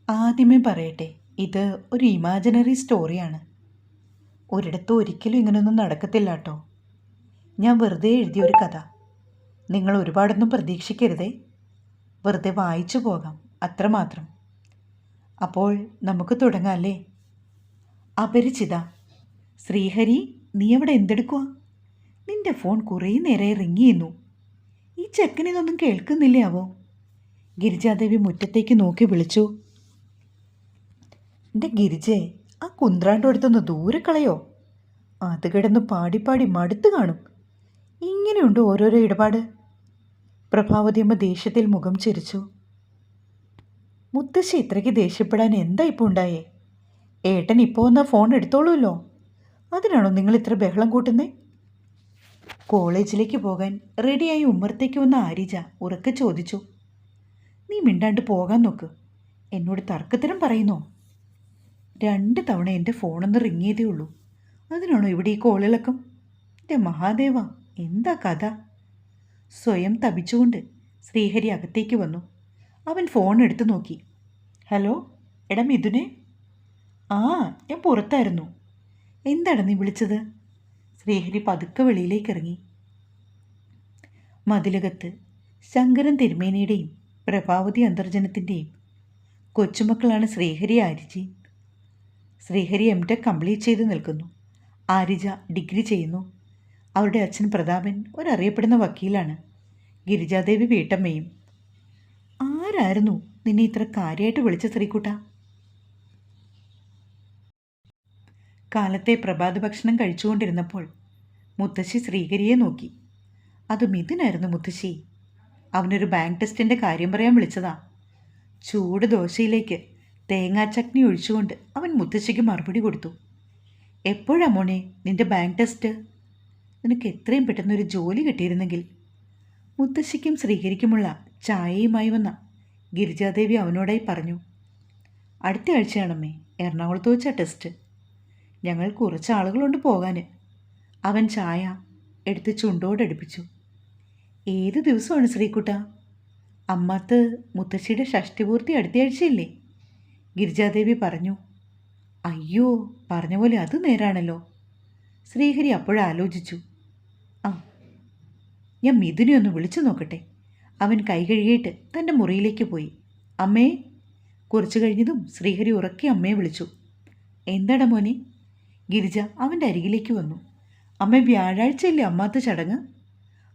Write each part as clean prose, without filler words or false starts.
ആദ്യമേ പറയട്ടെ, ഇത് ഒരു ഇമാജിനറി സ്റ്റോറിയാണ്. ഒരിടത്തും ഒരിക്കലും ഇങ്ങനെയൊന്നും നടക്കത്തില്ല കേട്ടോ. ഞാൻ വെറുതെ എഴുതിയ ഒരു കഥ. നിങ്ങൾ ഒരുപാടൊന്നും പ്രതീക്ഷിക്കരുതേ. വെറുതെ വായിച്ചു പോകാം, അത്രമാത്രം. അപ്പോൾ നമുക്ക് തുടങ്ങാം അല്ലേ? അപരിചിത. ശ്രീഹരി, നീ അവിടെ എന്തെടുക്കുക? നിന്റെ ഫോൺ കുറേ നേരമായി റിങ് ചെയ്യുന്നു. ഈ ചെക്കനിതൊന്നും കേൾക്കുന്നില്ലേ ആവോ? ഗിരിജാദേവി മുറ്റത്തേക്ക് നോക്കി വിളിച്ചു. എൻ്റെ ഗിരിജേ, ആ കുന്ത്രാണ്ടടുത്തൊന്ന് ദൂരെ കളയോ? അത് കിടന്ന് പാടി പാടി മടുത്ത് കാണും. ഇങ്ങനെയുണ്ട് ഓരോരോ ഇടപാട്. പ്രഭാവതിയമ്മ ദേഷ്യത്തിൽ മുഖം ചിരിച്ചു. മുത്തശ്ശി ഇത്രയ്ക്ക് ദേഷ്യപ്പെടാൻ എന്താ ഇപ്പോൾ ഉണ്ടായേ? ഏട്ടൻ ഇപ്പോൾ വന്നാൽ ഫോൺ എടുത്തോളൂല്ലോ. അതിനാണോ നിങ്ങൾ ഇത്ര ബഹളം കൂട്ടുന്നേ? കോളേജിലേക്ക് പോകാൻ റെഡിയായി ഉമ്മറത്തേക്ക് വന്ന ആരിജ ഉറക്കെ ചോദിച്ചു. നീ മിണ്ടാണ്ട് പോകാൻ നോക്ക്. എന്നോട് തർക്കത്തരം പറയുന്നോ? 2 തവണ എൻ്റെ ഫോണൊന്ന് റിങ് ചെയ്തേ ഉള്ളൂ. അതിനാണോ ഇവിടെ ഈ കോളിളക്കം? എൻ്റെ മഹാദേവ, എന്താ കഥ? സ്വയം തപിച്ചുകൊണ്ട് ശ്രീഹരി അകത്തേക്ക് വന്നു. അവൻ ഫോൺ എടുത്തു നോക്കി. ഹലോ, എടാ മിഥുനെ. ആ, ഞാൻ പുറത്തായിരുന്നു. എന്താണ് നീ വിളിച്ചത്? ശ്രീഹരി പതുക്കെ വെളിയിലേക്ക് ഇറങ്ങി. മതിലകത്ത് ശങ്കരൻ തിരുമേനിയുടെയും പ്രഭാവതി അന്തർജനത്തിൻ്റെയും കൊച്ചുമക്കളാണ് ശ്രീഹരി, ആരിജി. ശ്രീഹരി M.Tech കംപ്ലീറ്റ് ചെയ്ത് നിൽക്കുന്നു. ആരിജ ഡിഗ്രി ചെയ്യുന്നു. അവരുടെ അച്ഛൻ പ്രതാപൻ ഒരറിയപ്പെടുന്ന വക്കീലാണ്. ഗിരിജാദേവി വീട്ടമ്മയും. ആരായിരുന്നു നിന്നെ ഇത്ര കാര്യമായിട്ട് വിളിച്ച ശ്രീകുട്ട? കാലത്തെ പ്രഭാത ഭക്ഷണം കഴിച്ചുകൊണ്ടിരുന്നപ്പോൾ മുത്തശ്ശി ശ്രീഹരിയെ നോക്കി. അത് മിഥുനായിരുന്നു മുത്തശ്ശി. അവനൊരു ബാങ്ക് ടെസ്റ്റിൻ്റെ കാര്യം പറയാൻ വിളിച്ചതാ. ചൂട് ദോശയിലേക്ക് തേങ്ങാ ചട്നി ഒഴിച്ചുകൊണ്ട് അവൻ മുത്തശ്ശിക്ക് മറുപടി കൊടുത്തു. എപ്പോഴാ മോനെ നിന്റെ ബാങ്ക് ടെസ്റ്റ്? നിനക്ക് എത്രയും പെട്ടെന്നൊരു ജോലി കിട്ടിയിരുന്നെങ്കിൽ. മുത്തശ്ശിക്കും ശ്രീഹരിക്കുമുള്ള ചായയുമായി വന്ന ഗിരിജാദേവി അവനോടായി പറഞ്ഞു. അടുത്ത ആഴ്ചയാണമ്മേ എറണാകുളത്ത് വെച്ചാ ടെസ്റ്റ്. ഞങ്ങൾ കുറച്ച് ആളുകളുണ്ട് പോകാൻ. അവൻ ചായ എടുത്ത് ചുണ്ടോടടുപ്പിച്ചു. ഏത് ദിവസമാണ് ശ്രീകുട്ട? അമ്മാത്ത് മുത്തശ്ശിയുടെ ഷഷ്ടിപൂർത്തി അടുത്തയാഴ്ചയില്ലേ? ഗിരിജാദേവി പറഞ്ഞു. അയ്യോ, പറഞ്ഞ പോലെ അത് നേരാണല്ലോ. ശ്രീഹരി അപ്പോഴാലോചിച്ചു. ആ, ഞാൻ മിഥുനെ ഒന്ന് വിളിച്ചു നോക്കട്ടെ. അവൻ കൈ കഴുകിയിട്ട് തൻ്റെ മുറിയിലേക്ക് പോയി. അമ്മേ. കുറച്ചു കഴിഞ്ഞതും ശ്രീഹരി ഉറക്കി അമ്മയെ വിളിച്ചു. എന്താടാ മോനെ? ഗിരിജ അവൻ്റെ അരികിലേക്ക് വന്നു. അമ്മ, വ്യാഴാഴ്ചയല്ലേ അമ്മാത്ത ചടങ്ങ്?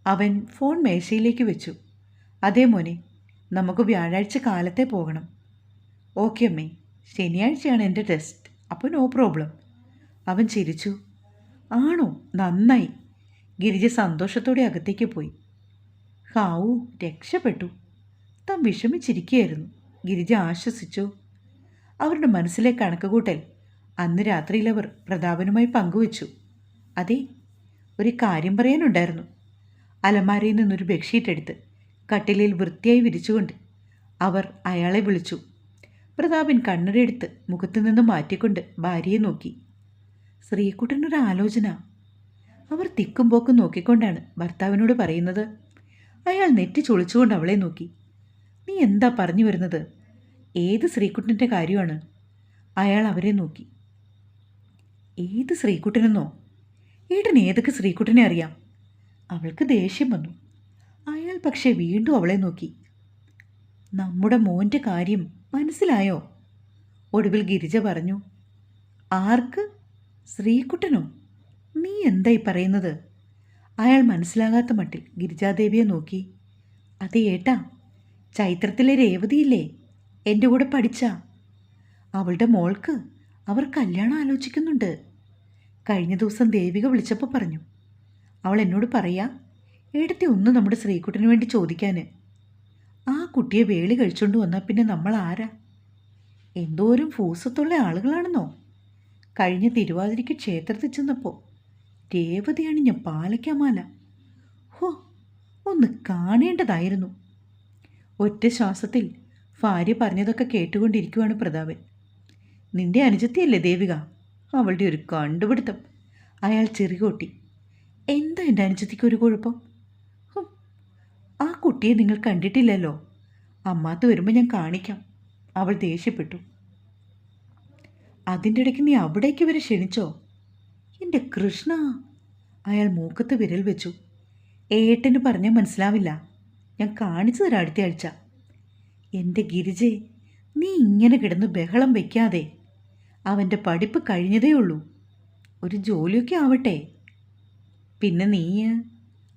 അവൻ ഫോൺ മേശയിലേക്ക് വെച്ചു. അതേ മോനെ, നമുക്ക് വ്യാഴാഴ്ച കാലത്തെ പോകണം. ഓക്കെ അമ്മേ, ശനിയാഴ്ചയാണ് എൻ്റെ ടെസ്റ്റ്, അപ്പോൾ നോ പ്രോബ്ലം. അവൻ ചിരിച്ചു. ആണോ, നന്നായി. ഗിരിജ സന്തോഷത്തോടെ അകത്തേക്ക് പോയി. ഹാവൂ, രക്ഷപ്പെട്ടു. താൻ വിഷമിച്ചിരിക്കുകയായിരുന്നു, ഗിരിജ ആശ്വസിച്ചു. അവരുടെ മനസ്സിലെ കണക്കുകൂട്ടൽ അന്ന് രാത്രിയിൽ അവർ പ്രതാപനുമായി പങ്കുവച്ചു. അതെ, ഒരു കാര്യം പറയാനുണ്ടായിരുന്നു. അലമാരയിൽ നിന്നൊരു ബെഡ്ഷീറ്റ് എടുത്ത് കട്ടിലിൽ വൃത്തിയായി വിരിച്ചുകൊണ്ട് അവർ അയാളെ വിളിച്ചു. പ്രതാപൻ കണ്ണടയെടുത്ത് മുഖത്തു നിന്ന് മാറ്റിക്കൊണ്ട് ഭാര്യയെ നോക്കി. ശ്രീകുട്ടനൊരു ആലോചന. അവർ തിക്കും പോക്കും നോക്കിക്കൊണ്ടാണ് ഭർത്താവിനോട് പറയുന്നത്. അയാൾ നെറ്റി ചൊളിച്ചുകൊണ്ട് അവളെ നോക്കി. നീ എന്താ പറഞ്ഞു വരുന്നത്? ഏത് ശ്രീകുട്ടൻ്റെ കാര്യമാണ്? അയാൾ അവരെ നോക്കി. ഏത് ശ്രീകുട്ടനെന്നോ? ഏട്ടൻ ഏതൊക്കെ ശ്രീകുട്ടനെ അറിയാം? അവൾക്ക് ദേഷ്യം വന്നു. അയാൾ പക്ഷേ വീണ്ടും അവളെ നോക്കി. നമ്മുടെ മോൻ്റെ കാര്യം മനസ്സിലായോ? ഒടുവിൽ ഗിരിജ പറഞ്ഞു. ആർക്ക്? ശ്രീകുട്ടനോ? നീ എന്തായി പറയുന്നത്? അയാൾ മനസ്സിലാകാത്ത മട്ടിൽ ഗിരിജാദേവിയെ നോക്കി. അതെ ഏട്ടാ, ചൈത്രത്തിലെ രേവതിയില്ലേ, എൻ്റെ കൂടെ പഠിച്ച. അവളുടെ മോൾക്ക് അവർ കല്യാണം ആലോചിക്കുന്നുണ്ട്. കഴിഞ്ഞ ദിവസം ദേവിക വിളിച്ചപ്പോൾ പറഞ്ഞു. അവൾ എന്നോട് പറയാ, ഏടത്തി ഒന്ന് നമ്മുടെ ശ്രീകുട്ടന് വേണ്ടി ചോദിക്കാൻ. ആ കുട്ടിയെ വേളി കഴിച്ചുകൊണ്ട് വന്നാൽ പിന്നെ നമ്മൾ ആരാ? എന്തോരം ഫൂസത്തുള്ള ആളുകളാണെന്നോ. കഴിഞ്ഞ തിരുവാതിരയ്ക്ക് ക്ഷേത്രത്തിൽ ചെന്നപ്പോൾ രേവതി അണിഞ്ഞ പാലയ്ക്കമാല, ഹോ, ഒന്ന് കാണേണ്ടതായിരുന്നു. ഒറ്റ ശ്വാസത്തിൽ ഭാര്യ പറഞ്ഞതൊക്കെ കേട്ടുകൊണ്ടിരിക്കുവാണ് പ്രതാപൻ. നിന്റെ അനുജത്തിയല്ലേ ദേവിക? അവളുടെ ഒരു കണ്ടുപിടുത്തം. അയാൾ ചെറികൊട്ടി. എന്താ എൻ്റെ അനുജത്തിക്ക് ഒരു കുഴപ്പം? ആ കുട്ടിയെ നിങ്ങൾ കണ്ടിട്ടില്ലല്ലോ. അമ്മാത്ത് വരുമ്പോൾ ഞാൻ കാണിക്കാം. അവൾ ദേഷ്യപ്പെട്ടു. അതിൻ്റെ ഇടയ്ക്ക് നീ അവിടേക്ക് വരെ ക്ഷണിച്ചോ? എൻ്റെ കൃഷ്ണ! അയാൾ മൂക്കത്ത് വിരൽ വെച്ചു. ഏട്ടന് പറഞ്ഞാൽ മനസ്സിലാവില്ല. ഞാൻ കാണിച്ചു തരാം അടുത്ത ആഴ്ച. എൻ്റെ ഗിരിജെ, നീ ഇങ്ങനെ കിടന്ന് ബഹളം വയ്ക്കാതെ. അവൻ്റെ പഠിപ്പ് കഴിഞ്ഞതേ ഉള്ളൂ. ഒരു ജോലിയൊക്കെ ആവട്ടെ. പിന്നെ നീ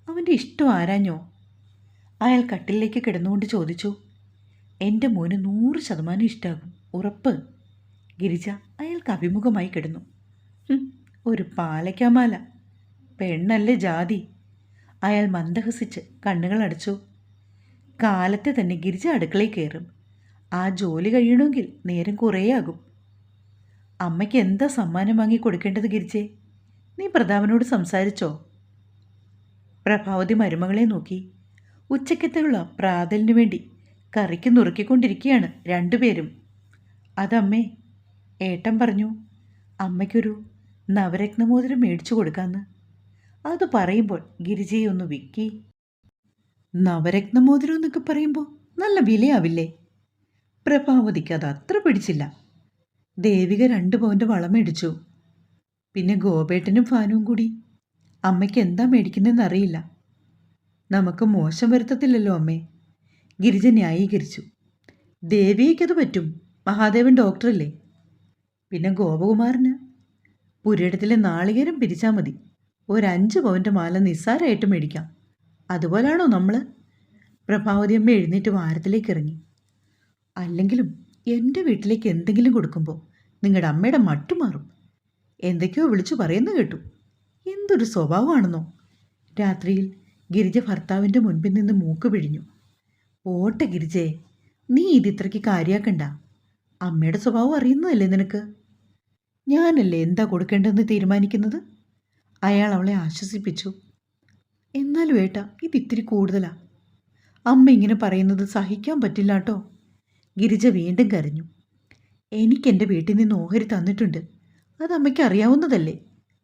അവൻ്റെ ഇഷ്ടം ആരാഞ്ഞോ? അയാൾ കട്ടിലേക്ക് കിടന്നുകൊണ്ട് ചോദിച്ചു. എൻ്റെ മോന് 100% ഇഷ്ടമാകും, ഉറപ്പ്. ഗിരിജ അയാൾക്ക് അഭിമുഖമായി കിടന്നു. ഒരു പാലയ്ക്കാമാല. പെണ്ണല്ലേ ജാതി. അയാൾ മന്ദഹസിച്ച് കണ്ണുകൾ അടച്ചു. കാലത്തെ തന്നെ ഗിരിജ അടുക്കളയിൽ കയറും. ആ ജോലി കഴിയണമെങ്കിൽ നേരം കുറേയാകും. അമ്മയ്ക്ക് എന്താ സമ്മാനം വാങ്ങി കൊടുക്കേണ്ടത് ഗിരിജെ? നീ പ്രതാപനോട് സംസാരിച്ചോ? പ്രഭാവതി മരുമകളെ നോക്കി. ഉച്ചക്കത്തുള്ള പ്രാതലിനു വേണ്ടി കറിക്ക് നുറുക്കിക്കൊണ്ടിരിക്കുകയാണ് രണ്ടുപേരും. അതമ്മേ, ഏട്ടൻ പറഞ്ഞു അമ്മയ്ക്കൊരു നവരത്നമോതിരം മേടിച്ചു കൊടുക്കാമെന്ന്. അത് പറയുമ്പോൾ ഗിരിജയെ ഒന്ന് വിക്കി. നവരത്നമോതിരം എന്നൊക്കെ പറയുമ്പോൾ നല്ല വിലയാവില്ലേ? പ്രഭാവതിക്ക് അത് അത്ര പിടിച്ചില്ല. ദേവിക 2 പവൻ്റെ വളം മേടിച്ചു. പിന്നെ ഗോപേട്ടനും ഫാനും കൂടി അമ്മയ്ക്ക് എന്താ മേടിക്കുന്നതെന്ന് അറിയില്ല. നമുക്ക് മോശം വരുത്തത്തില്ലല്ലോ അമ്മേ, ഗിരിജ ന്യായീകരിച്ചു. ദേവികയ്ക്കത് പറ്റും, മഹാദേവൻ ഡോക്ടറല്ലേ. പിന്നെ ഗോപകുമാരന് പുരയിടത്തിലെ നാളികേരം പിരിച്ചാൽ മതി. 5 പവൻ്റെ മാല നിസ്സാരമായിട്ട് മേടിക്കാം. അതുപോലാണോ നമ്മൾ? പ്രഭാവതി അമ്മ എഴുന്നേറ്റ് വാരത്തിലേക്ക് ഇറങ്ങി. അല്ലെങ്കിലും എൻ്റെ വീട്ടിലേക്ക് എന്തെങ്കിലും കൊടുക്കുമ്പോൾ നിങ്ങളുടെ അമ്മയുടെ മട്ടുമാറും. എന്തൊക്കെയോ വിളിച്ചു പറയുന്നു കേട്ടു. എന്തൊരു സ്വഭാവമാണെന്നോ. രാത്രിയിൽ ഗിരിജ ഭർത്താവിൻ്റെ മുൻപിൽ നിന്ന് മൂക്ക് പിഴിഞ്ഞു. ഓട്ടെ ഗിരിജേ, നീ ഇതിത്രയ്ക്ക് കാര്യാക്കണ്ട. അമ്മയുടെ സ്വഭാവം അറിയുന്നതല്ലേ നിനക്ക്. ഞാനല്ലേ എന്താ കൊടുക്കേണ്ടതെന്ന് തീരുമാനിക്കുന്നത്. അയാൾ അവളെ ആശ്വസിപ്പിച്ചു. എന്നാലും ഏട്ടാ, ഇതിത്തിരി കൂടുതലാ. അമ്മ ഇങ്ങനെ പറയുന്നത് സഹിക്കാൻ പറ്റില്ല കേട്ടോ. ഗിരിജ വീണ്ടും കരഞ്ഞു. എനിക്കെൻ്റെ വീട്ടിൽ നിന്ന് ഓഹരി തന്നിട്ടുണ്ട്, അത് അമ്മയ്ക്ക് അറിയാവുന്നതല്ലേ.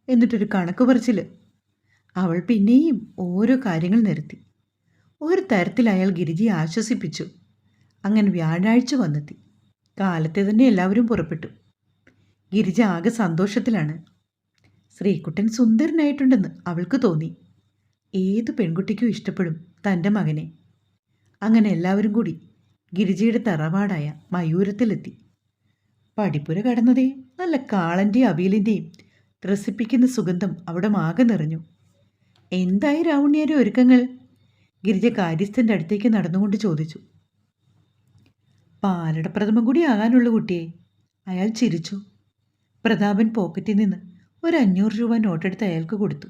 എന്നിട്ടൊരു കണക്ക് പറച്ചിൽ. അവൾ പിന്നെയും ഓരോ കാര്യങ്ങൾ നിരത്തി. ഒരു തരത്തിൽ അയാൾ ഗിരിജയെ ആശ്വസിപ്പിച്ചു. അങ്ങനെ വ്യാഴാഴ്ച വന്നെത്തി. കാലത്തെ തന്നെ എല്ലാവരും പുറപ്പെട്ടു. ഗിരിജ ആകെ സന്തോഷത്തിലാണ്. ശ്രീകുട്ടൻ സുന്ദരനായിട്ടുണ്ടെന്ന് അവൾക്ക് തോന്നി. ഏത് പെൺകുട്ടിക്കും ഇഷ്ടപ്പെടും തൻ്റെ മകനെ. അങ്ങനെ എല്ലാവരും കൂടി ഗിരിജയുടെ തറവാടായ മയൂരത്തിലെത്തി. പടിപ്പുര കടന്നതേ നല്ല കാളൻ്റെയും അവിയലിൻ്റെയും ത്രസിപ്പിക്കുന്ന സുഗന്ധം അവിടെ ആകെ നിറഞ്ഞു. എന്തായി രാവുണ്ണിയാരെ ഒരുക്കങ്ങൾ? ഗിരിജ കാര്യസ്ഥൻ്റെ അടുത്തേക്ക് നടന്നുകൊണ്ട് ചോദിച്ചു. പാലട പ്രഥമം കൂടി ആകാനുള്ള കുട്ടിയെ. അയാൾ ചിരിച്ചു. പ്രതാപൻ പോക്കറ്റിൽ നിന്ന് ഒരു 500 രൂപ നോട്ടെടുത്ത് അയാൾക്ക് കൊടുത്തു.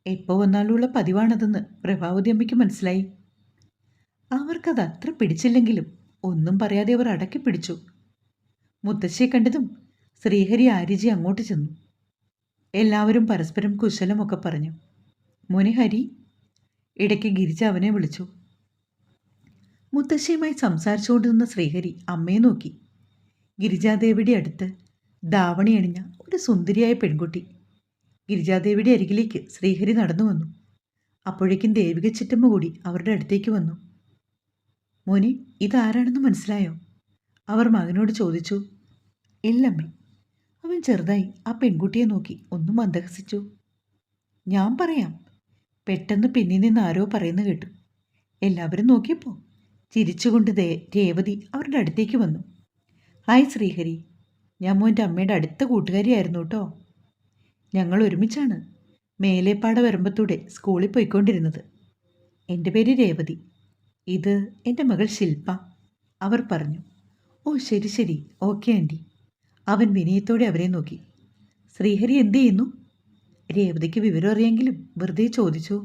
എപ്പോൾ വന്നാലുള്ള പതിവാണതെന്ന് പ്രഭാവതി അമ്മയ്ക്ക് മനസ്സിലായി. അവർക്കത് അത്ര പിടിച്ചില്ലെങ്കിലും ഒന്നും പറയാതെ അവർ അടക്കി പിടിച്ചു. മുത്തശ്ശിയെ കണ്ടതും ശ്രീഹരി ആര്യജി അങ്ങോട്ട് ചെന്നു. എല്ലാവരും പരസ്പരം കുശലമൊക്കെ പറഞ്ഞു. മോനെ ഹരി, ഇടയ്ക്ക് ഗിരിജ അവനെ വിളിച്ചു. മുത്തശ്ശിയുമായി സംസാരിച്ചുകൊണ്ട് നിന്ന ശ്രീഹരി അമ്മയെ നോക്കി. ഗിരിജാദേവിയുടെ അടുത്ത് ധാവണി അണിഞ്ഞ ഒരു സുന്ദരിയായ പെൺകുട്ടി. ഗിരിജാദേവിയുടെ അരികിലേക്ക് ശ്രീഹരി നടന്നു വന്നു. അപ്പോഴേക്കും ദേവിക ചിറ്റമ്മ കൂടി അവരുടെ അടുത്തേക്ക് വന്നു. മോനെ, ഇതാരാണെന്ന് മനസ്സിലായോ? അവർ മകനോട് ചോദിച്ചു. ഇല്ലമ്മേ. അവൻ ചെറുതായി ആ പെൺകുട്ടിയെ നോക്കി ഒന്നും മന്ദഹസിച്ചു. ഞാൻ പറയാം. പെട്ടെന്ന് പിന്നിൽ നിന്ന് ആരോ പറയുന്നു കേട്ടു. എല്ലാവരും നോക്കിയപ്പോൾ ചിരിച്ചുകൊണ്ട് രേവതി അവരുടെ അടുത്തേക്ക് വന്നു. ഹായ് ശ്രീഹരി, ഞാൻ മോൻ്റെ അമ്മയുടെ അടുത്ത കൂട്ടുകാരിയായിരുന്നു കേട്ടോ. ഞങ്ങൾ ഒരുമിച്ചാണ് മേലേപ്പാട വരമ്പത്തൂടെ സ്കൂളിൽ പോയിക്കൊണ്ടിരുന്നത്. എൻ്റെ പേര് രേവതി, ഇത് എൻ്റെ മകൾ ശില്പ, അവർ പറഞ്ഞു. ഓ ശരി ശരി, ഓക്കെ ആൻറ്റി. അവൻ വിനയത്തോടെ അവരെ നോക്കി. ശ്രീഹരി എന്ത് ചെയ്യുന്നു? രേവതിക്ക് വിവരം അറിയാമെങ്കിലും വെറുതെ ചോദിച്ചു.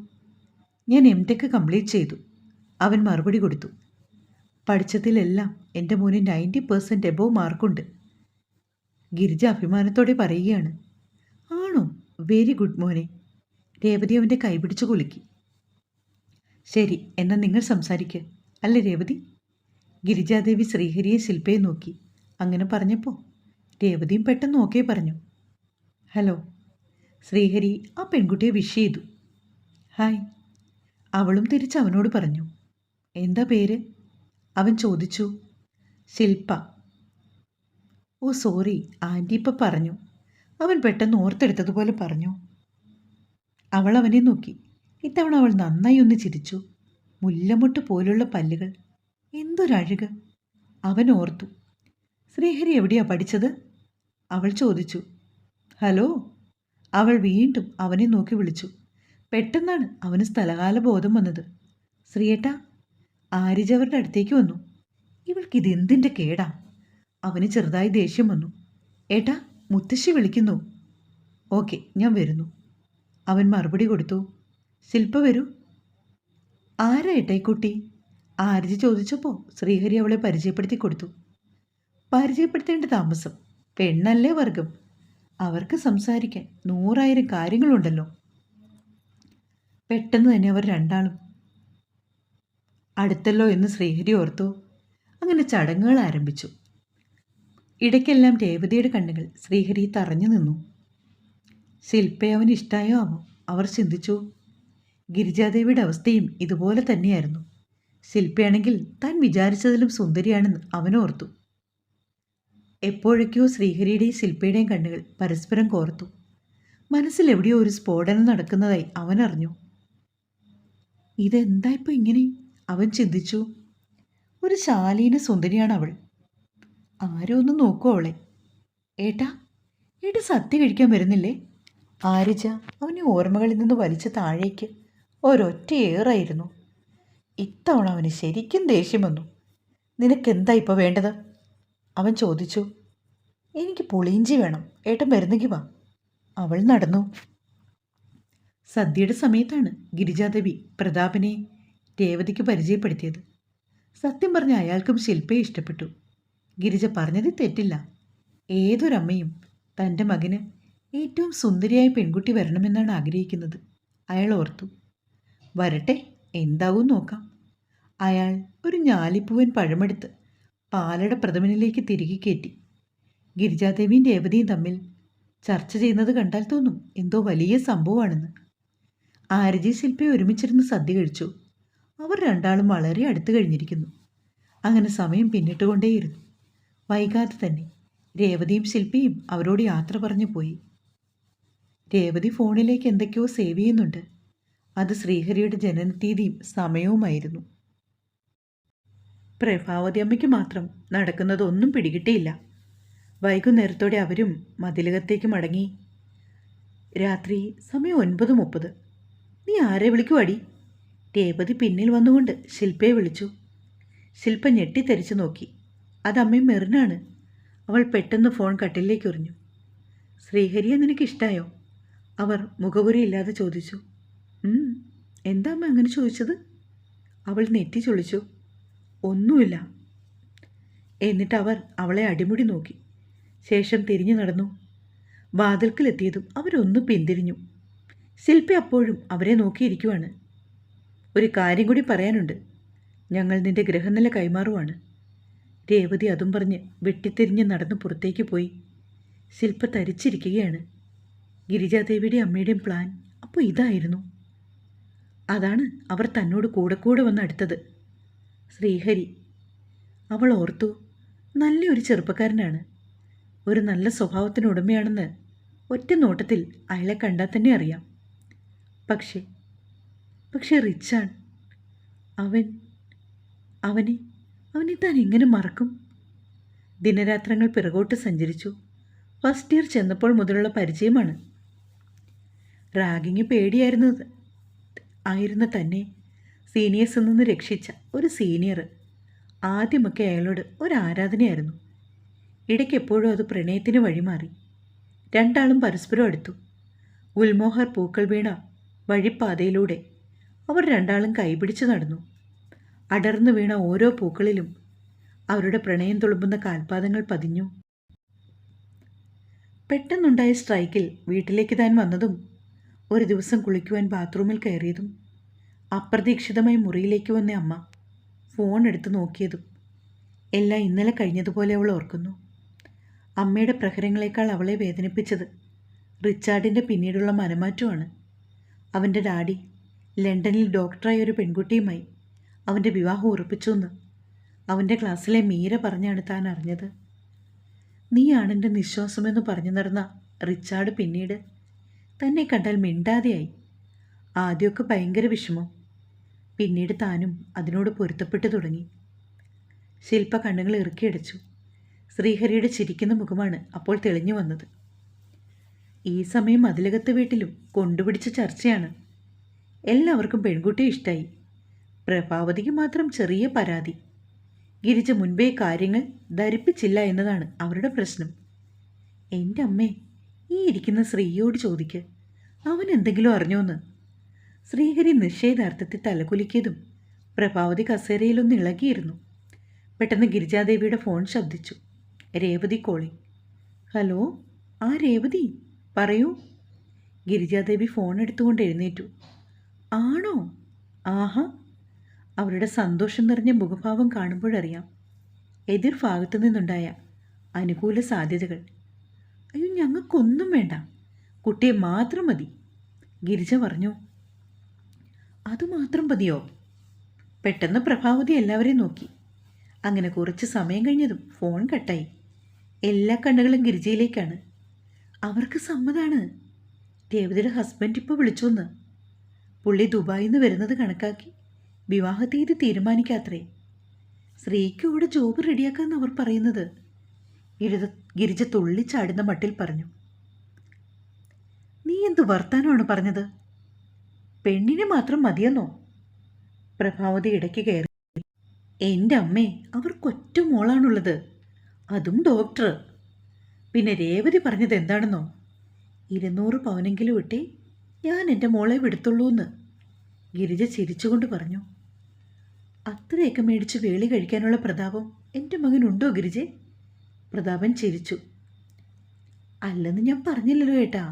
ഞാൻ MTech കംപ്ലീറ്റ് ചെയ്തു, അവൻ മറുപടി കൊടുത്തു. പഠിച്ചതിലെല്ലാം എൻ്റെ മോന് 90% എബോവ് മാർക്കുണ്ട്. ഗിരിജ അഭിമാനത്തോടെ പറയുകയാണ്. ആണോ? വെരി ഗുഡ് മോനെ. രേവതി അവൻ്റെ കൈപിടിച്ചു കുലുക്കി. ശരി, എന്നാൽ നിങ്ങൾ സംസാരിക്കുക അല്ലേ രേവതി? ഗിരിജാദേവി ശ്രീഹരിയെ ശില്പയെ നോക്കി. അങ്ങനെ പറഞ്ഞപ്പോൾ രേവതിയും പെട്ടെന്ന് ഓക്കെ പറഞ്ഞു. ഹലോ. ശ്രീഹരി ആ പെൺകുട്ടിയെ വിഷ് ചെയ്തു. ഹായ്. അവളും തിരിച്ച് അവനോട് പറഞ്ഞു. എന്താ പേര്? അവൻ ചോദിച്ചു. ശില്പ. ഓ സോറി, ആൻറ്റി ഇപ്പം പറഞ്ഞു. അവൻ പെട്ടെന്ന് ഓർത്തെടുത്തതുപോലെ പറഞ്ഞു. അവൾ അവനെ നോക്കി. ഇത്തവണ അവൾ നന്നായി ഒന്ന് ചിരിച്ചു. മുല്ലമൊട്ട് പോലുള്ള പല്ലുകൾ, എന്തൊരഴുക! അവൻ ഓർത്തു. ശ്രീഹരി എവിടെയാ പഠിച്ചത്? അവൾ ചോദിച്ചു. ഹലോ! അവൾ വീണ്ടും അവനെ നോക്കി വിളിച്ചു. പെട്ടെന്നാണ് അവന് സ്ഥലകാല ബോധം വന്നത്. ശ്രീയേട്ടാ! ആരിജ അവരുടെ അടുത്തേക്ക് വന്നു. ഇവൾക്കിതെന്തിൻ്റെ കേടാ? അവന് ചെറുതായി ദേഷ്യം വന്നു. ഏട്ടാ, മുത്തശ്ശി വിളിക്കുന്നു. ഓക്കെ, ഞാൻ വരുന്നു. അവൻ മറുപടി കൊടുത്തു. ശില്പ വരൂ. ആരാ ഏട്ടായിക്കുട്ടി? ആരിജ ചോദിച്ചപ്പോൾ ശ്രീഹരി അവളെ പരിചയപ്പെടുത്തി കൊടുത്തു. പരിചയപ്പെടുത്തേണ്ട താമസം. പെണ്ണല്ലേ വർഗം. അവർക്ക് സംസാരിക്കാൻ 100,000 കാര്യങ്ങളുണ്ടല്ലോ. പെട്ടെന്ന് തന്നെ അവർ രണ്ടാളും അടുത്തല്ലോ എന്ന് ശ്രീഹരി ഓർത്തു. അങ്ങനെ ചടങ്ങുകൾ ആരംഭിച്ചു. ഇടയ്ക്കെല്ലാം രേവതിയുടെ കണ്ണുകൾ ശ്രീഹരി തറഞ്ഞു നിന്നു. ശില്പയെ അവന് ഇഷ്ടായോ ആവോ? അവർ ചിന്തിച്ചു. ഗിരിജാദേവിയുടെ അവസ്ഥയും ഇതുപോലെ തന്നെയായിരുന്നു. ശില്പയാണെങ്കിൽ താൻ വിചാരിച്ചതിലും സുന്ദരിയാണെന്ന് അവനോർത്തു. എപ്പോഴൊക്കെയോ ശ്രീഹരിയുടെയും ശില്പയുടെയും കണ്ണുകൾ പരസ്പരം കോർത്തു. മനസ്സിൽ എവിടെയോ ഒരു സ്ഫോടനം നടക്കുന്നതായി അവനറിഞ്ഞു. ഇതെന്താ ഇപ്പോൾ ഇങ്ങനെ? അവൻ ചിന്തിച്ചു. ഒരു ശാലീന സുന്ദരിയാണ് അവൾ. ആരോ ഒന്ന് നോക്കൂ അവളെ. ഏട്ടാ, ഏട്ടാ സദ്യ കഴിക്കാൻ വരുന്നില്ലേ? ആരിജ അവനെ ഓർമ്മകളിൽ നിന്ന് വലിച്ച താഴേക്ക് ഒരൊറ്റ ഏറായിരുന്നു. ഇത്തവണ അവന് ശരിക്കും ദേഷ്യം വന്നു. നിനക്കെന്താ ഇപ്പോൾ വേണ്ടത്? അവൻ ചോദിച്ചു. എനിക്ക് പുളിയിഞ്ചി വേണം. ഏട്ടൻ വരുന്നെങ്കിൽ വാ. അവൾ നടന്നു. സദ്യയുടെ സമയത്താണ് ഗിരിജാദേവി പ്രതാപനെ രേവതിക്ക് പരിചയപ്പെടുത്തിയത്. സത്യം പറഞ്ഞ അയാൾക്കും ശില്പയെ ഇഷ്ടപ്പെട്ടു. ഗിരിജ പറഞ്ഞതിൽ തെറ്റില്ല. ഏതൊരമ്മയും തൻ്റെ മകന് ഏറ്റവും സുന്ദരിയായ പെൺകുട്ടി വരണമെന്നാണ് ആഗ്രഹിക്കുന്നത്. അയാൾ ഓർത്തു. വരട്ടെ, എന്താവും നോക്കാം. അയാൾ ഒരു ഞാലിപ്പൂവൻ പഴമെടുത്ത് പാലട പ്രഥമനിലേക്ക് തിരികെ കയറ്റി. ഗിരിജാദേവിയും രേവതിയും തമ്മിൽ ചർച്ച ചെയ്യുന്നത് കണ്ടാൽ തോന്നും എന്തോ വലിയ സംഭവമാണെന്ന്. ആരജി ശില്പയെ ഒരുമിച്ചിരുന്ന് സദ്യ കഴിച്ചു. അവർ രണ്ടാളും വളരെ അടുത്ത് കഴിഞ്ഞിരിക്കുന്നു. അങ്ങനെ സമയം പിന്നിട്ടുകൊണ്ടേയിരുന്നു. വൈകാതെ തന്നെ രേവതിയും ശില്പയും അവരോട് യാത്ര പറഞ്ഞു പോയി. രേവതി ഫോണിലേക്ക് എന്തൊക്കെയോ സേവ് ചെയ്യുന്നുണ്ട്. അത് ശ്രീഹരിയുടെ ജനനത്തീയതിയും സമയവുമായിരുന്നു. പ്രഭാവതി അമ്മയ്ക്ക് മാത്രം നടക്കുന്നതൊന്നും പിടികിട്ടിയില്ല. വൈകുന്നേരത്തോടെ അവരും മതിലകത്തേക്ക് മടങ്ങി. രാത്രി സമയം 9:30. നീ ആരെ വിളിക്കുവാടി? രേവതി പിന്നിൽ വന്നുകൊണ്ട് ശില്പയെ വിളിച്ചു. ശില്പ ഞെട്ടിത്തെറിച്ചു നോക്കി. അതമ്മയും മെറിനാണ്. അവൾ പെട്ടെന്ന് ഫോൺ കട്ടിലേക്ക് എറിഞ്ഞു. ശ്രീഹരിയെ നിനക്കിഷ്ടായോ? അവർ മുഖപുരയില്ലാതെ ചോദിച്ചു. എന്താ അമ്മ അങ്ങനെ ചോദിച്ചത്? അവൾ നെറ്റി ചൊളിച്ചു. ഒന്നുമില്ല. എന്നിട്ട് അവർ അവളെ അടിമുടി നോക്കി. ശേഷം തിരിഞ്ഞു നടന്നു. വാതിൽക്കലെത്തിയതും അവരൊന്ന് പിന്തിരിഞ്ഞു. ശില്പ അപ്പോഴും അവരെ നോക്കിയിരിക്കുവാണ്. ഒരു കാര്യം കൂടി പറയാനുണ്ട്. ഞങ്ങൾ നിന്റെ ഗ്രഹനില കൈമാറുവാണ്. രേവതി അതും പറഞ്ഞ് വെട്ടിത്തിരിഞ്ഞ് നടന്ന് പുറത്തേക്ക് പോയി. ശില്പ തരിച്ചിരിക്കുകയാണ്. ഗിരിജാദേവിയുടെ അമ്മയുടെയും പ്ലാൻ അപ്പോൾ ഇതായിരുന്നു. അതാണ് അവർ തന്നോട് കൂടെ വന്ന് അടുത്തത്. ശ്രീഹരി. അവൾ ഓർത്തു. നല്ലൊരു ചെറുപ്പക്കാരനാണ്. ഒരു നല്ല സ്വഭാവത്തിന് ഉടമയാണെന്ന് ഒറ്റ നോട്ടത്തിൽ അയാളെ കണ്ടാൽ തന്നെ അറിയാം. പക്ഷേ റിച്ചാണ്. അവനെ താൻ എങ്ങനെ മറക്കും? ദിനരാത്രങ്ങൾ പിറകോട്ട് സഞ്ചരിച്ചു. ഫസ്റ്റ് ഇയർ ചെന്നപ്പോൾ മുതലുള്ള പരിചയമാണ്. റാഗിങ് ആയിരുന്ന തന്നെ സീനിയേഴ്സിൽ നിന്ന് രക്ഷിച്ച ഒരു സീനിയർ. ആദ്യമൊക്കെ അയാളോട് ഒരു ആരാധനയായിരുന്നു. ഇടയ്ക്കെപ്പോഴും അത് പ്രണയത്തിന് വഴിമാറി. രണ്ടാളും പരസ്പരം അടുത്തു. ഗുൽമോഹർ പൂക്കൾ വീണ വഴിപ്പാതയിലൂടെ അവർ രണ്ടാളും കൈപിടിച്ച് നടന്നു. അടർന്നു വീണ ഓരോ പൂക്കളിലും അവരുടെ പ്രണയം തുളുമ്പുന്ന കാൽപാദങ്ങൾ പതിഞ്ഞു. പെട്ടെന്നുണ്ടായ സ്ട്രൈക്കിൽ വീട്ടിലേക്ക് താൻ വന്നതും, ഒരു ദിവസം കുളിക്കുവാൻ ബാത്റൂമിൽ കയറിയതും, അപ്രതീക്ഷിതമായി മുറിയിലേക്ക് വന്ന അമ്മ ഫോൺ എടുത്ത് നോക്കിയതും എല്ലാം ഇന്നലെ കഴിഞ്ഞതുപോലെ അവൾ ഓർക്കുന്നു. അമ്മയുടെ പ്രഹരങ്ങളെക്കാൾ അവളെ വേദനിപ്പിച്ചത് റിച്ചാർഡിൻ്റെ പിന്നീടുള്ള മനമാറ്റമാണ്. അവൻ്റെ ഡാഡി ലണ്ടനിൽ ഡോക്ടറായ ഒരു പെൺകുട്ടിയുമായി അവൻ്റെ വിവാഹം ഉറപ്പിച്ചുവെന്ന് അവൻ്റെ ക്ലാസ്സിലെ മീര പറഞ്ഞാണ് താൻ അറിഞ്ഞത്. നീയാണെൻ്റെ നിശ്വാസമെന്ന് പറഞ്ഞു നടന്ന റിച്ചാർഡ് പിന്നീട് തന്നെ കണ്ടാൽ മിണ്ടാതെയായി. ആദ്യമൊക്കെ ഭയങ്കര വിഷമം. പിന്നീട് താനും അതിനോട് പൊരുത്തപ്പെട്ടു തുടങ്ങി. ശില്പ കണ്ണുകൾ ഇറുക്കിയടച്ചു. ശ്രീഹരിയുടെ ചിരിക്കുന്ന മുഖമാണ് അപ്പോൾ തെളിഞ്ഞു വന്നത്. ഈ സമയം മതിലകത്ത് വീട്ടിലും കൊണ്ടുപിടിച്ച ചർച്ചയാണ്. എല്ലാവർക്കും പെൺകുട്ടിയെ ഇഷ്ടമായി. പ്രഭാവതിക്ക് മാത്രം ചെറിയ പരാതി. ഗിരിജ മുൻപേ കാര്യങ്ങൾ ധരിപ്പിച്ചില്ല എന്നതാണ് അവരുടെ പ്രശ്നം. എൻ്റെ അമ്മേ, ഈ ഇരിക്കുന്ന ശ്രീയോട് ചോദിക്ക്, അവൻ എന്തെങ്കിലും അറിഞ്ഞോന്ന്. ശ്രീഹരി നിശ്ചയദാർത്ഥത്തിൽ തലകുലുക്കിയതും പ്രഭാവതി കസേരയിലൊന്ന് ഇളകിയിരുന്നു. പെട്ടെന്ന് ഗിരിജാദേവിയുടെ ഫോൺ ശബ്ദിച്ചു. രേവതി കോളിംഗ്. ഹലോ, ആ രേവതി, പറയൂ. ഗിരിജാദേവി ഫോൺ എടുത്തുകൊണ്ട് എഴുന്നേറ്റു. ആണോ? ആഹാ. അവരുടെ സന്തോഷം നിറഞ്ഞ മുഖഭാവം കാണുമ്പോഴറിയാം എതിർ ഭാഗത്തു നിന്നുണ്ടായ അനുകൂല സാധ്യതകൾ. അയ്യോ, ഞങ്ങൾക്കൊന്നും വേണ്ട, കുട്ടിയെ മാത്രം മതി, ഗിരിജ പറഞ്ഞു. അതുമാത്രം മതിയോ? പെട്ടെന്ന് പ്രഭാവതി എല്ലാവരെയും നോക്കി. അങ്ങനെ കുറച്ച് സമയം കഴിഞ്ഞതും ഫോൺ കട്ടായി. എല്ലാ കണ്ണുകളും ഗിരിജയിലേക്കാണ്. അവർക്ക് സമ്മതാണ്. രേവതിയുടെ ഹസ്ബൻഡ് ഇപ്പോൾ വിളിച്ചോന്ന്. പുള്ളി ദുബായിൽ നിന്ന് വരുന്നത് കണക്കാക്കി വിവാഹ തീയതി തീരുമാനിക്കാത്രേ. സ്ത്രീക്ക് ഇവിടെ ജോബ് റെഡിയാക്കാമെന്ന് അവർ പറയുന്നത്. ഗിരിജ തുള്ളിച്ചാടുന്ന മട്ടിൽ പറഞ്ഞു. നീ എന്ത് വർത്താനമാണ് പറഞ്ഞത്? പെണ്ണിനെ മാത്രം മതിയെന്നോ? പ്രഭാവതി ഇടയ്ക്ക് കയറി. എൻ്റെ അമ്മേ, അവർക്കൊറ്റ മോളാണുള്ളത്, അതും ഡോക്ടർ. പിന്നെ രേവതി പറഞ്ഞത് എന്താണെന്നോ? 200 പവനെങ്കിലും ഇട്ടേ ഞാൻ എൻ്റെ മോളെ വിടുത്തുള്ളൂ എന്ന് ഗിരിജ ചിരിച്ചുകൊണ്ട് പറഞ്ഞു. അത്രയൊക്കെ മേടിച്ച് വേളി കഴിക്കാനുള്ള പ്രതാപം എൻ്റെ മകനുണ്ടോ ഗിരിജെ? പ്രതാപൻ ചിരിച്ചു. അല്ലെന്ന് ഞാൻ പറഞ്ഞില്ലല്ലോ ഏട്ടാ.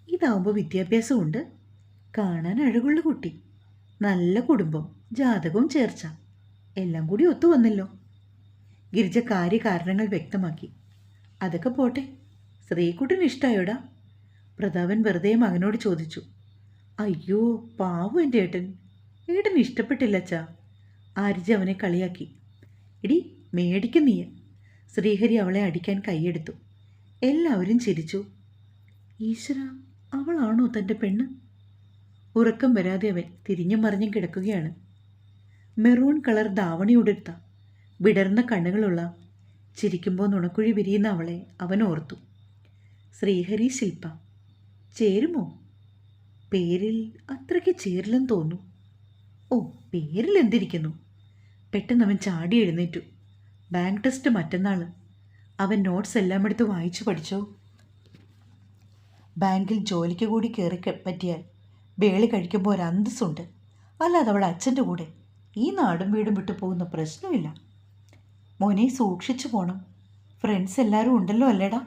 ഇതാവുമ്പോൾ വിദ്യാഭ്യാസമുണ്ട്, കാണാൻ അഴകുള്ള കുട്ടി, നല്ല കുടുംബം, ജാതകവും ചേർച്ച, എല്ലാം കൂടി ഒത്തു വന്നല്ലോ. ഗിരിജ കാര്യകാരണങ്ങൾ വ്യക്തമാക്കി. അതൊക്കെ പോട്ടെ, ശ്രീകുട്ടന് ഇഷ്ടമായോടാ? പ്രതാപൻ വെറുതെ മകനോട് ചോദിച്ചു. അയ്യോ പാവം എൻ്റെ ഏട്ടൻ, ഏട്ടന് ഇഷ്ടപ്പെട്ടില്ല അച്ഛാ. ആരിജ അവനെ കളിയാക്കി. ഇടി മേടിക്കും നീ. ശ്രീഹരി അവളെ അടിക്കാൻ കൈയെടുത്തു. എല്ലാവരും ചിരിച്ചു. ഈശ്വര, അവളാണോ തൻ്റെ പെണ്ണ്? ഉറക്കം വരാതെ അവൻ തിരിഞ്ഞും മറിഞ്ഞും കിടക്കുകയാണ്. മെറൂൺ കളർ ധാവണി ഉടുത്ത വിടർന്ന കണ്ണുകളുള്ള, ചിരിക്കുമ്പോൾ നുണക്കുഴി വിരിയുന്ന അവളെ അവൻ ഓർത്തു. ശ്രീഹരി ശില്പ ചേരുമോ? പേരിൽ അത്രയ്ക്ക് ചേരില്ലെന്ന് തോന്നുന്നു. ഓ, പേരിൽ എന്തിരിക്കുന്നു? പെട്ടെന്ന് അവൻ ചാടി എഴുന്നേറ്റു. ബാങ്ക് ടെസ്റ്റ് മറ്റന്നാൾ. അവൻ നോട്ട്സ് എല്ലാം എടുത്ത് വായിച്ചു പഠിച്ചോ. ബാങ്കിൽ ജോലിക്ക് കൂടി കയറി പറ്റിയാൽ വേളി കഴിക്കുമ്പോൾ ഒരു അന്തസ്സുണ്ട്. അല്ലാതെ അവൾ അച്ഛൻ്റെ കൂടെ ഈ നാടും വീടും വിട്ടു പോകുന്ന പ്രശ്നമില്ല. മോനെ സൂക്ഷിച്ചു പോണം, ഫ്രണ്ട്സ് എല്ലാവരും ഉണ്ടല്ലോ അല്ലേടാ?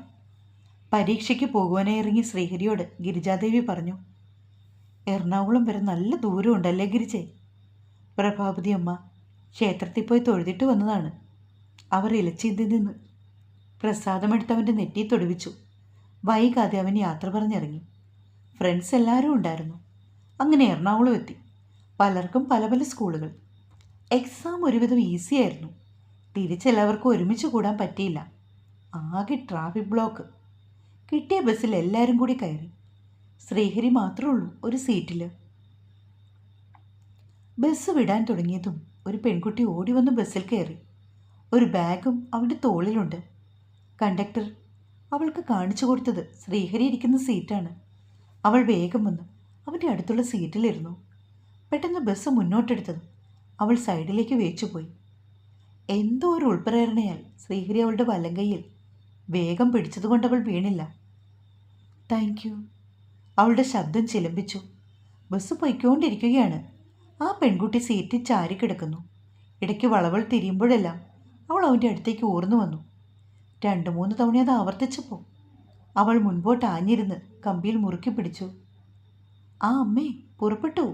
പരീക്ഷയ്ക്ക് പോകുവാനായി ഇറങ്ങി ശ്രീഹരിയോട് ഗിരിജാദേവി പറഞ്ഞു. എറണാകുളം വരെ നല്ല ദൂരമുണ്ടല്ലേ ഗിരിജെ? പ്രഭാവതി അമ്മ ക്ഷേത്രത്തിൽ പോയി തൊഴുതിട്ട് വന്നതാണ്. അവർ ഇലച്ചീന്തി നിന്ന് പ്രസാദമെടുത്തവൻ്റെ നെറ്റി തൊടുവിച്ചു. വൈകാതെ അവൻ യാത്ര പറഞ്ഞിറങ്ങി. ഫ്രണ്ട്സ് എല്ലാവരും ഉണ്ടായിരുന്നു. അങ്ങനെ എറണാകുളം എത്തി. പലർക്കും പല പല സ്കൂളുകൾ. എക്സാം ഒരുവിധം ഈസിയായിരുന്നു. തിരിച്ചെല്ലാവർക്കും ഒരുമിച്ച് കൂടാൻ പറ്റിയില്ല. ആകെ ട്രാഫിക് ബ്ലോക്ക്. കിട്ടിയ ബസ്സിൽ എല്ലാവരും കൂടി കയറി. ശ്രീഹരി മാത്രമേ ഉള്ളൂ ഒരു സീറ്റിൽ. ബസ് വിടാൻ തുടങ്ങിയതും ഒരു പെൺകുട്ടി ഓടി വന്ന് ബസ്സിൽ കയറി. ഒരു ബാഗും അവളുടെ തോളിലുണ്ട്. കണ്ടക്ടർ അവൾക്ക് കാണിച്ചു കൊടുത്തത് ശ്രീഹരി ഇരിക്കുന്ന സീറ്റാണ്. അവൾ വേഗം വന്ന് അവൻ്റെ അടുത്തുള്ള സീറ്റിലിരുന്നു. പെട്ടെന്ന് ബസ് മുന്നോട്ടെടുത്തതും അവൾ സൈഡിലേക്ക് വേച്ചുപോയി. എന്തോ ഒരു ഉൾപ്രേരണയാൽ ശ്രീഹരി അവളുടെ വലങ്കയിൽ വേഗം പിടിച്ചതുകൊണ്ട് അവൾ വീണില്ല. Thank you. അവളുടെ ശബ്ദം ചിലമ്പിച്ചു. ബസ് പൊയ്ക്കൊണ്ടിരിക്കുകയാണ്. ആ പെൺകുട്ടി സീറ്റിൽ ചാരിക്കിടക്കുന്നു. ഇടയ്ക്ക് വളവൾ തിരിയുമ്പോഴെല്ലാം അവൾ അവൻ്റെ അടുത്തേക്ക് ഊർന്നു വന്നു. 2-3 തവണ അത് ആവർത്തിച്ചപ്പോൾ അവൾ മുൻപോട്ട് ആഞ്ഞിരുന്ന് കമ്പിയിൽ മുറുക്കി പിടിച്ചു. ആ അമ്മേ, പുറപ്പെട്ടു.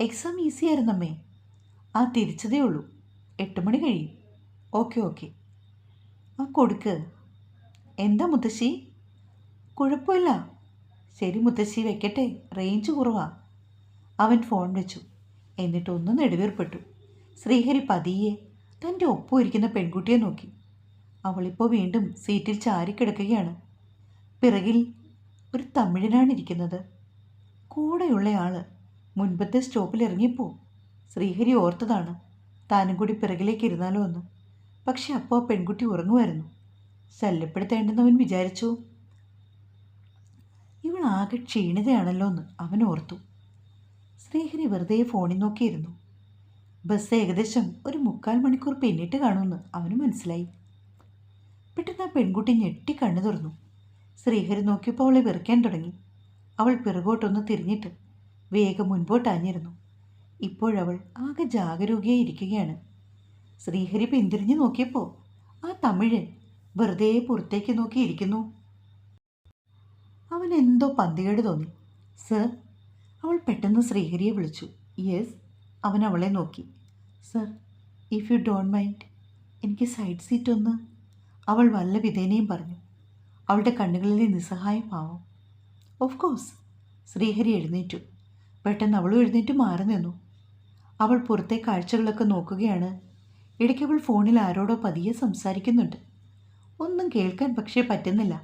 എക്സാം ഈസിയായിരുന്നു അമ്മേ. ആ തിരിച്ചതേ ഉള്ളൂ, 8 മണി കഴിയും. ഓക്കെ. ആ കൊടുക്ക്. എന്താ മുത്തശ്ശി? കുഴപ്പമില്ല. ശരി മുത്തശ്ശി, വെക്കട്ടെ, റേഞ്ച് കുറവാ. അവൻ ഫോൺ വെച്ചു. എന്നിട്ടൊന്ന് നെടുവീർപ്പെട്ടു. ശ്രീഹരി പതിയെ തൻ്റെ ഒപ്പം ഇരിക്കുന്ന പെൺകുട്ടിയെ നോക്കി. അവളിപ്പോൾ വീണ്ടും സീറ്റിൽ ചാരിക്കിടക്കുകയാണ്. പിറകിൽ ഒരു തമിഴനാണ് ഇരിക്കുന്നത്. കൂടെയുള്ളയാള് മുൻപത്തെ സ്റ്റോപ്പിൽ ഇറങ്ങിയപ്പോൾ ശ്രീഹരി ഓർത്തതാണ് താനും കൂടി പിറകിലേക്ക് ഇരുന്നാലോ എന്ന്. പക്ഷെ അപ്പോൾ ആ പെൺകുട്ടി ഉറങ്ങുമായിരുന്നു. ശല്യപ്പെടുത്തേണ്ടെന്നവൻ വിചാരിച്ചു. ഇവൾ ആകെ ക്ഷീണിതയാണല്ലോ എന്ന് അവൻ ഓർത്തു. ശ്രീഹരി വെറുതെ ഫോണിൽ നോക്കിയിരുന്നു. ബസ് ഏകദേശം ഒരു 3/4 മണിക്കൂർ പിന്നിട്ട് കാണുമെന്ന് അവന് മനസ്സിലായി. പെട്ടെന്ന് ആ പെൺകുട്ടി ഞെട്ടി കണ്ണു തുറന്നു. ശ്രീഹരി നോക്കിയപ്പോൾ അവളെ വെറുക്കാൻ തുടങ്ങി. അവൾ പിറകോട്ടൊന്ന് തിരിഞ്ഞിട്ട് വേഗം മുൻപോട്ടാഞ്ഞിരുന്നു. ഇപ്പോഴവൾ ആകെ ജാഗരൂകയായി ഇരിക്കുകയാണ്. ശ്രീഹരി പിന്തിരിഞ്ഞു നോക്കിയപ്പോൾ ആ തമിഴൻ വെറുതെ പുറത്തേക്ക് നോക്കിയിരിക്കുന്നു. അവൻ എന്തോ പന്തികേട് തോന്നി. സർ, അവൾ പെട്ടെന്ന് ശ്രീഹരിയെ വിളിച്ചു. യെസ്, അവൻ അവളെ നോക്കി. Sir, if you don't mind, എനിക്ക് സൈഡ് സീറ്റ് ഒന്ന്, അവൾ വല്ല വിധേനയും പറഞ്ഞു. അവളുടെ കണ്ണുകളിലെ നിസ്സഹായ ഭാവം. Of course. ശ്രീഹരി എഴുന്നേറ്റു. പെട്ടെന്ന് അവളും എഴുന്നേറ്റ് മാറി നിന്നു. അവൾ പുറത്തെ കാഴ്ചകളൊക്കെ നോക്കുകയാണ്. ഇടയ്ക്ക് അവൾ ഫോണിൽ ആരോടോ പതിയെ സംസാരിക്കുന്നുണ്ട്. ഒന്നും കേൾക്കാൻ പക്ഷേ പറ്റുന്നില്ല.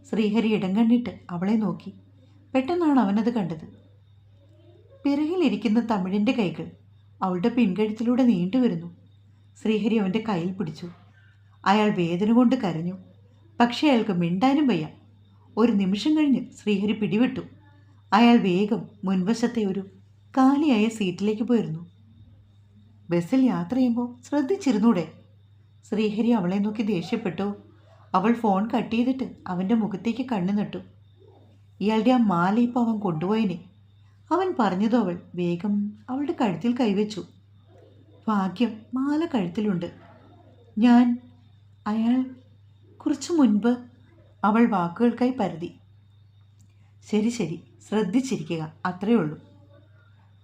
ശ്രീഹരി ഇടം കണ്ടിട്ട് അവളെ നോക്കി. പെട്ടെന്നാണ് അവനത് കണ്ടത്. പിറകിലിരിക്കുന്ന തമിഴിൻ്റെ കൈകൾ അവളുടെ പിൻകഴുത്തിലൂടെ നീണ്ടുവരുന്നു. ശ്രീഹരി അവൻ്റെ കയ്യിൽ പിടിച്ചു. അയാൾ വേദന കൊണ്ട് കരഞ്ഞു. പക്ഷേ അയാൾക്ക് മിണ്ടാനും വയ്യ. ഒരു നിമിഷം കഴിഞ്ഞ് ശ്രീഹരി പിടിവിട്ടു. അയാൾ വേഗം മുൻവശത്തെ ഒരു കാലിയായ സീറ്റിലേക്ക് പോയിരുന്നു. ബസ്സിൽ യാത്ര ചെയ്യുമ്പോൾ ശ്രദ്ധിച്ചിരുന്നൂടെ? ശ്രീഹരി അവളെ നോക്കി ദേഷ്യപ്പെട്ടു. അവൾ ഫോൺ കട്ട് ചെയ്തിട്ട് അവൻ്റെ മുഖത്തേക്ക് കണ്ണു നട്ടു. ഇയാളുടെ ആ മാല ഇപ്പോൾ അവൻ കൊണ്ടുപോയിനെ. അവൻ പറഞ്ഞതോ അവൾ വേഗം അവളുടെ കഴുത്തിൽ കൈവച്ചു. ഭാഗ്യം, മാല കഴുത്തിലുണ്ട്. ഞാൻ അയാൾ കുറച്ചു മുൻപ് അവൾ വാക്കുകൾക്കായി പരതി. ശരി ശരി, ശ്രദ്ധിച്ചിരിക്കുക, അത്രയേ ഉള്ളൂ.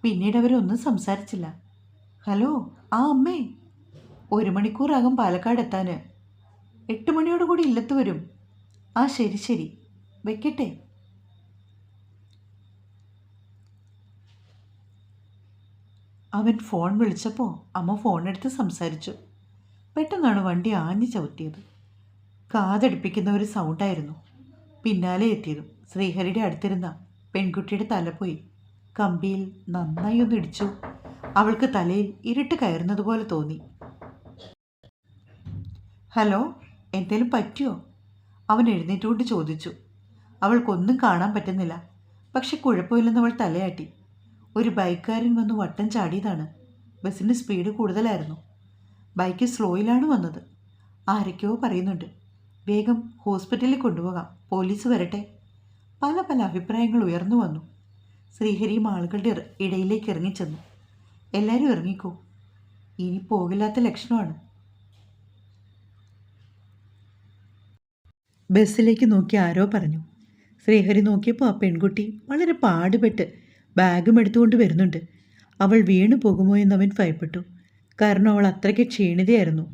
പിന്നീട് അവരൊന്നും സംസാരിച്ചില്ല. ഹലോ, ആ അമ്മേ, 1 മണിക്കൂറാകും പാലക്കാട് എത്താൻ. 8 മണിയോടുകൂടി ഇല്ലത്ത് വരും. ആ ശരി ശരി, വെക്കട്ടെ. അവൻ ഫോൺ വിളിച്ചപ്പോൾ അമ്മ ഫോണെടുത്ത് സംസാരിച്ചു. പെട്ടെന്നാണ് വണ്ടി ആഞ്ഞു ചവിട്ടിയത്. കാതടുപ്പിക്കുന്ന ഒരു സൗണ്ടായിരുന്നു. പിന്നാലെ എത്തിയതും ശ്രീഹരിയുടെ അടുത്തിരുന്ന പെൺകുട്ടിയുടെ തല പോയി കമ്പിയിൽ നന്നായി ഒന്ന് ഇടിച്ചു. അവൾക്ക് തലയിൽ ഇരുട്ട് കയറുന്നതുപോലെ തോന്നി. ഹലോ, എന്തേലും പറ്റിയോ? അവൻ എഴുന്നേറ്റുകൊണ്ട് ചോദിച്ചു. അവൾക്കൊന്നും കാണാൻ പറ്റുന്നില്ല. പക്ഷെ കുഴപ്പമില്ലെന്ന് അവൾ തലയാട്ടി. ഒരു ബൈക്കുകാരൻ വന്ന് വട്ടം ചാടിയതാണ്. ബസ്സിന് സ്പീഡ് കൂടുതലായിരുന്നു. ബൈക്ക് സ്ലോയിലാണ് വന്നത്. ആരൊക്കെയോ പറയുന്നുണ്ട്. വേഗം ഹോസ്പിറ്റലിൽ കൊണ്ടുപോകാം, പോലീസ് വരട്ടെ. പല പല അഭിപ്രായങ്ങൾ ഉയർന്നു വന്നു. ശ്രീഹരിയും ആളുകളുടെ ഇടയിലേക്ക് ഇറങ്ങിച്ചെന്നു. എല്ലാവരും ഇറങ്ങിക്കോ, ഇനി പോകില്ലാത്ത ലക്ഷണമാണ്. ബസ്സിലേക്ക് നോക്കി ആരോ പറഞ്ഞു. ശ്രീഹരി നോക്കിയപ്പോൾ ആ പെൺകുട്ടി വളരെ പാടുപെട്ട് ബാഗും എടുത്തുകൊണ്ട് വരുന്നുണ്ട്. അവൾ വീണു പോകുമോ എന്നവൻ ഭയപ്പെട്ടു. കാരണം അവൾ അത്രയ്ക്ക് ക്ഷീണിതയായിരുന്നു.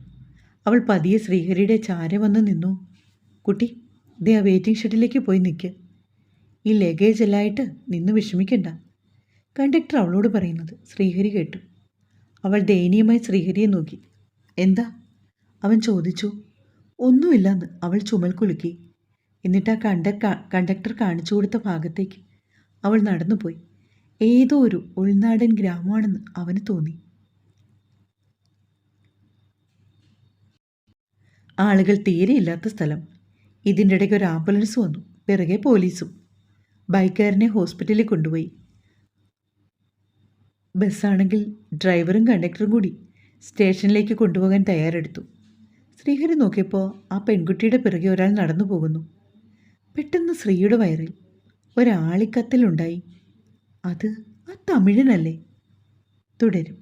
അവൾ പതിയെ ശ്രീഹരിയുടെ ചാരെ വന്ന് നിന്നു. കുട്ടി, ദേ ആ വെയിറ്റിംഗ് ഷെഡിലേക്ക് പോയി നിൽക്ക്. ഈ ലഗേജ് എല്ലായിട്ട് നിന്ന് വിഷമിക്കണ്ട. കണ്ടക്ടർ അവളോട് പറയുന്നത് ശ്രീഹരി കേട്ടു. അവൾ ദയനീയമായി ശ്രീഹരിയെ നോക്കി. എന്താ? അവൻ ചോദിച്ചു. ഒന്നുമില്ലെന്ന് അവൾ ചുമൽ കുലുക്കി. എന്നിട്ട് ആ കണ്ടക്ടർ കാണിച്ചു കൊടുത്ത ഭാഗത്തേക്ക് അവൾ നടന്നുപോയി. ഏതോ ഒരു ഉൾനാടൻ ഗ്രാമമാണെന്ന് അവന് തോന്നി. ആളുകൾ തീരെയില്ലാത്ത സ്ഥലം. ഇതിൻ്റെ ഇടയ്ക്ക് ഒരു ആംബുലൻസ് വന്നു. പിറകെ പോലീസും. ബൈക്കുകാരനെ ഹോസ്പിറ്റലിൽ കൊണ്ടുപോയി. ബസ്സാണെങ്കിൽ ഡ്രൈവറും കണ്ടക്ടറും കൂടി സ്റ്റേഷനിലേക്ക് കൊണ്ടുപോകാൻ തയ്യാറെടുത്തു. ശ്രീഹരി നോക്കിയപ്പോൾ ആ പെൺകുട്ടിയുടെ പിറകെ ഒരാൾ നടന്നു പോകുന്നു. പെട്ടെന്ന് ശ്രീയുടെ വയറിൽ ഒരാളിക്കത്തലുണ്ടായി. അത് ആ തമിഴനല്ലേ? തുടരും.